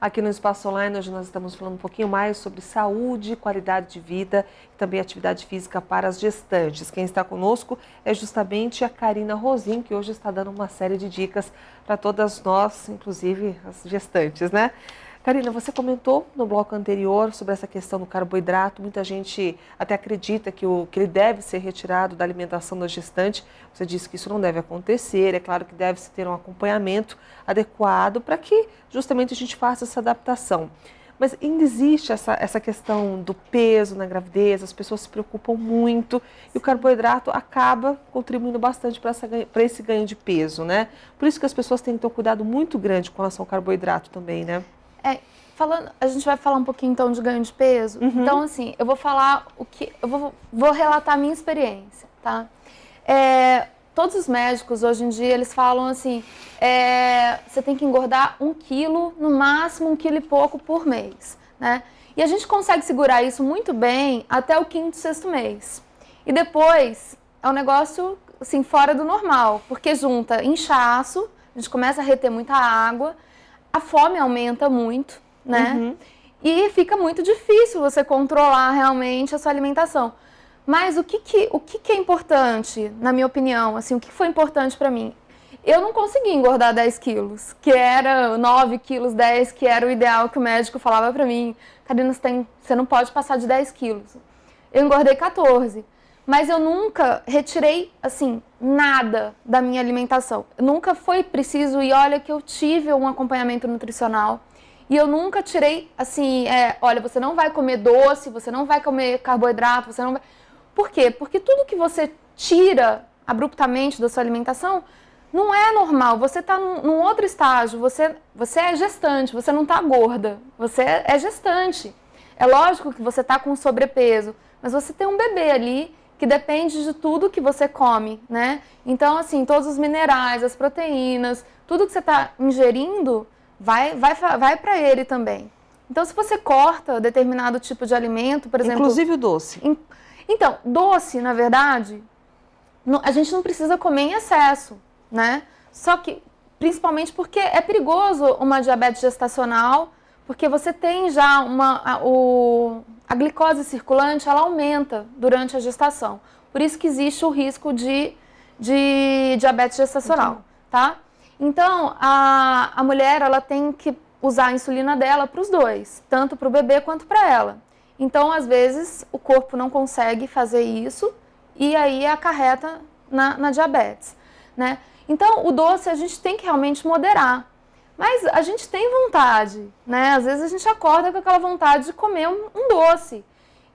Aqui no Espaço Online, hoje nós estamos falando um pouquinho mais sobre saúde, qualidade de vida e também atividade física para as gestantes. Quem está conosco é justamente a Karina Rosim, que hoje está dando uma série de dicas para todas nós, inclusive as gestantes, né? Karina, você comentou no bloco anterior sobre essa questão do carboidrato. Muita gente até acredita que ele deve ser retirado da alimentação da gestante. Você disse que isso não deve acontecer. É claro que deve-se ter um acompanhamento adequado para que justamente a gente faça essa adaptação. Mas ainda existe essa questão do peso na gravidez, as pessoas se preocupam muito e o carboidrato acaba contribuindo bastante para esse ganho de peso, né? Por isso que as pessoas têm que ter um cuidado muito grande com relação ao carboidrato também, né? A gente vai falar um pouquinho então de ganho de peso. Então, assim, eu vou falar vou relatar a minha experiência, tá? Todos os médicos hoje em dia, eles falam assim, você tem que engordar 1 quilo, no máximo 1 quilo e pouco por mês, né? E a gente consegue segurar isso muito bem até o 5º, 6º mês. E depois é um negócio, assim, fora do normal, porque junta inchaço, a gente começa a reter muita água, a fome aumenta muito, né? E fica muito difícil você controlar realmente a sua alimentação. Mas o que é importante, na minha opinião, assim, o que foi importante para mim? Eu não consegui engordar 10 quilos, que era 9 quilos, 10, que era o ideal que o médico falava para mim. Karina, você não pode passar de 10 quilos. Eu engordei 14. Mas eu nunca retirei, assim, nada da minha alimentação. Nunca foi preciso, e olha que eu tive um acompanhamento nutricional. E eu nunca tirei, assim, olha, você não vai comer doce, você não vai comer carboidrato, você não vai... Por quê? Porque tudo que você tira abruptamente da sua alimentação não é normal. Você está num outro estágio, você é gestante, você não está gorda, você é gestante. É lógico que você está com sobrepeso, mas você tem um bebê ali que depende de tudo que você come, né? Então, assim, todos os minerais, as proteínas, tudo que você está ingerindo vai para ele também. Então, se você corta determinado tipo de alimento, por exemplo... Inclusive o doce. Então, doce, na verdade, a gente não precisa comer em excesso, né? Só que, principalmente porque é perigoso uma diabetes gestacional, porque você tem já a glicose circulante, ela aumenta durante a gestação. Por isso que existe o risco de diabetes gestacional, tá? Então, a mulher, ela tem que usar a insulina dela para os dois, tanto para o bebê quanto para ela. Então, às vezes, o corpo não consegue fazer isso e aí acarreta na diabetes, né? Então, o doce a gente tem que realmente moderar. Mas a gente tem vontade, né? Às vezes a gente acorda com aquela vontade de comer um doce.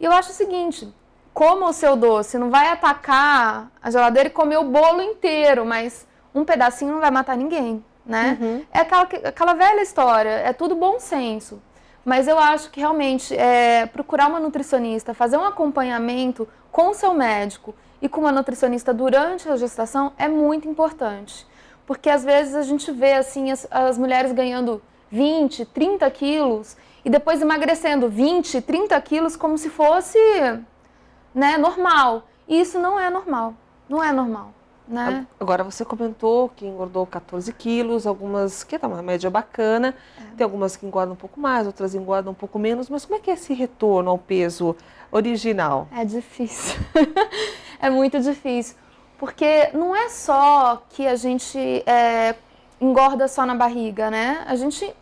E eu acho o seguinte, coma o seu doce, não vai atacar a geladeira e comer o bolo inteiro, mas um pedacinho não vai matar ninguém, né? É aquela velha história, é tudo bom senso. Mas eu acho que realmente procurar uma nutricionista, fazer um acompanhamento com o seu médico e com uma nutricionista durante a gestação é muito importante. Porque às vezes a gente vê assim, as mulheres ganhando 20, 30 quilos e depois emagrecendo 20, 30 quilos como se fosse, né, normal. E isso não é normal, não é normal. Né? Agora você comentou que engordou 14 quilos, algumas que tá uma média bacana, tem algumas que engordam um pouco mais, outras engordam um pouco menos, mas como é que é esse retorno ao peso original? É difícil, é muito difícil, porque não é só que a gente engorda só na barriga, né? A gente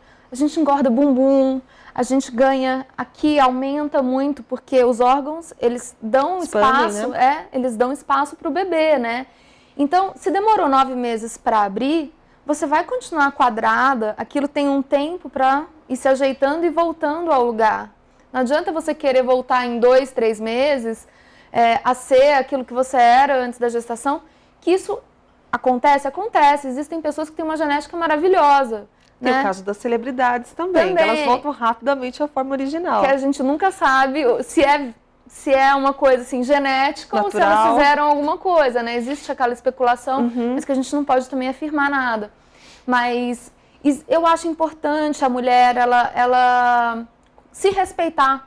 engorda bumbum, a gente ganha aqui, aumenta muito, porque os órgãos, eles dão espaço, né? Eles dão espaço para o bebê, né? Então, se demorou 9 meses para abrir, você vai continuar quadrada, aquilo tem um tempo para ir se ajeitando e voltando ao lugar. Não adianta você querer voltar em 2, 3 meses a ser aquilo que você era antes da gestação, que isso acontece. Existem pessoas que têm uma genética maravilhosa. Tem né? o caso das celebridades também, que elas voltam rapidamente à forma original. Que a gente nunca sabe se é uma coisa assim genética natural, ou se elas fizeram alguma coisa, né? Existe aquela especulação, mas que a gente não pode também afirmar nada. Mas eu acho importante a mulher, ela se respeitar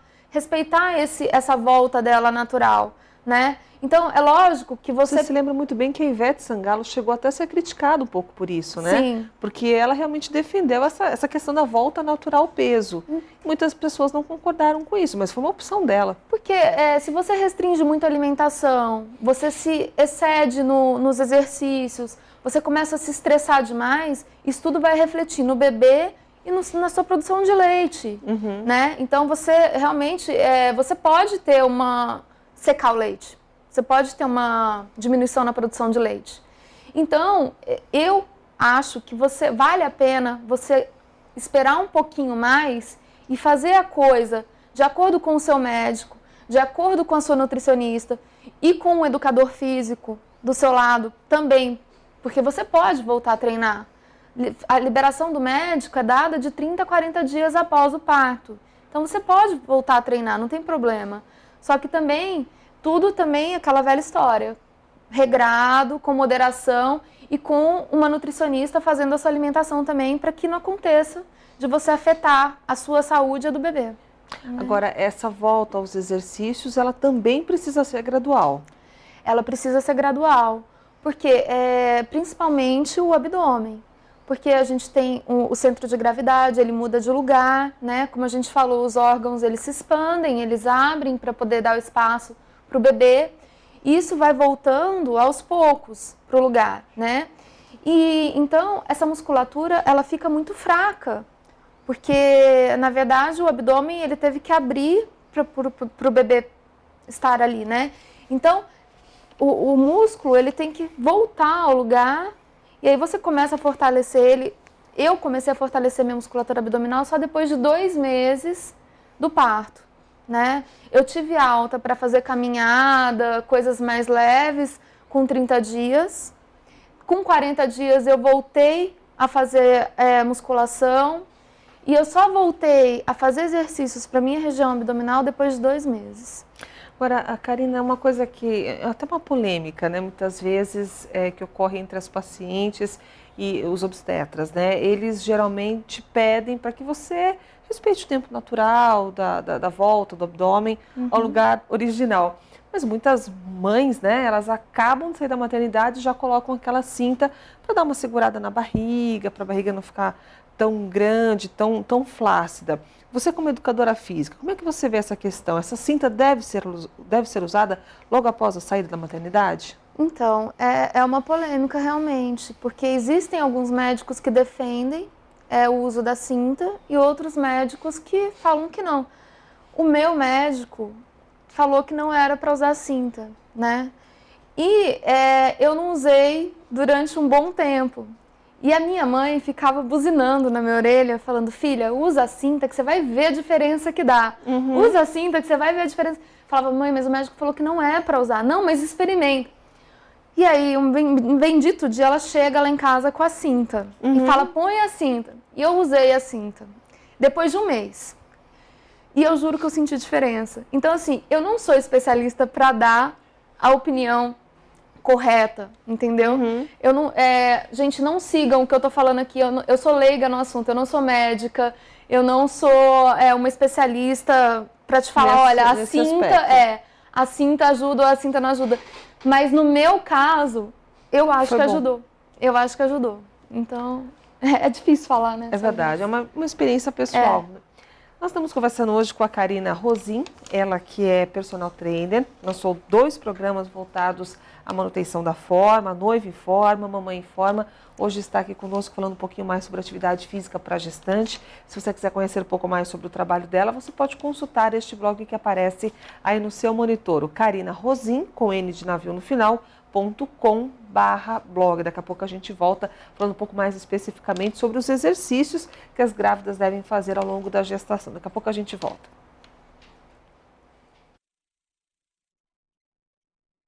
essa volta dela natural, né? Então, é lógico que Você se lembra muito bem que a Ivete Sangalo chegou até a ser criticada um pouco por isso, né? Sim. Porque ela realmente defendeu essa questão da volta natural ao peso. Muitas pessoas não concordaram com isso, mas foi uma opção dela. Porque se você restringe muito a alimentação, você se excede nos exercícios, você começa a se estressar demais, isso tudo vai refletir no bebê e na sua produção de leite, né? Então, você realmente, você pode ter secar o leite. Você pode ter uma diminuição na produção de leite. Então, eu acho que vale a pena você esperar um pouquinho mais e fazer a coisa de acordo com o seu médico, de acordo com a sua nutricionista e com o educador físico do seu lado também, porque você pode voltar a treinar. A liberação do médico é dada de 30 a 40 dias após o parto. Então, você pode voltar a treinar, não tem problema. Só que tudo também é aquela velha história. Regrado, com moderação e com uma nutricionista fazendo a sua alimentação também para que não aconteça de você afetar a sua saúde e a do bebê. Agora, essa volta aos exercícios, ela também precisa ser gradual. Ela precisa ser gradual, porque principalmente o abdômen. Porque a gente tem o centro de gravidade, ele muda de lugar, né? Como a gente falou, os órgãos eles se expandem, eles abrem para poder dar o espaço para o bebê. Isso vai voltando aos poucos para o lugar, né? E então essa musculatura ela fica muito fraca, porque na verdade o abdômen ele teve que abrir para o bebê estar ali, né? Então o músculo ele tem que voltar ao lugar e aí você começa a fortalecer ele. Eu comecei a fortalecer minha musculatura abdominal só depois de 2 meses do parto, né? Eu tive alta para fazer caminhada, coisas mais leves, com 30 dias. Com 40 dias eu voltei a fazer musculação e eu só voltei a fazer exercícios para minha região abdominal depois de 2 meses. Agora, a Karina, é uma coisa que é até uma polêmica, né? Muitas vezes que ocorre entre as pacientes e os obstetras, né? Eles geralmente pedem para que você respeite o tempo natural da volta do abdômen ao lugar original. Mas muitas mães, né, elas acabam de sair da maternidade e já colocam aquela cinta para dar uma segurada na barriga, para a barriga não ficar tão grande, tão flácida. Você, como educadora física, como é que você vê essa questão? Essa cinta deve ser usada logo após a saída da maternidade? Então, é uma polêmica realmente, porque existem alguns médicos que defendem o uso da cinta e outros médicos que falam que não. O meu médico falou que não era para usar cinta, né? E eu não usei durante um bom tempo. E a minha mãe ficava buzinando na minha orelha, falando, filha, usa a cinta que você vai ver a diferença que dá. Usa a cinta que você vai ver a diferença. Falava, mãe, mas o médico falou que não é para usar. Não, mas experimenta. E aí, um bendito dia, ela chega lá em casa com a cinta e fala, põe a cinta. E eu usei a cinta, depois de 1 mês. E eu juro que eu senti diferença. Então, assim, eu não sou especialista para dar a opinião correta, entendeu? Eu não, gente, não sigam o que eu tô falando aqui. Eu sou leiga no assunto, eu não sou médica, eu não sou uma especialista para te falar, olha, a cinta ajuda ou a cinta não ajuda. Mas no meu caso, eu acho que ajudou. Eu acho que ajudou. Então, é difícil falar, né? É verdade, é uma experiência pessoal. Nós estamos conversando hoje com a Karina Rosim, ela que é personal trainer, lançou 2 programas voltados à manutenção da forma, Noiva em Forma, Mamãe em Forma. Hoje está aqui conosco falando um pouquinho mais sobre atividade física para gestante. Se você quiser conhecer um pouco mais sobre o trabalho dela, você pode consultar este blog que aparece aí no seu monitor, o Karina Rosim, com N de navio no final, .com/blog. Daqui a pouco a gente volta falando um pouco mais especificamente sobre os exercícios que as grávidas devem fazer ao longo da gestação. Daqui a pouco a gente volta.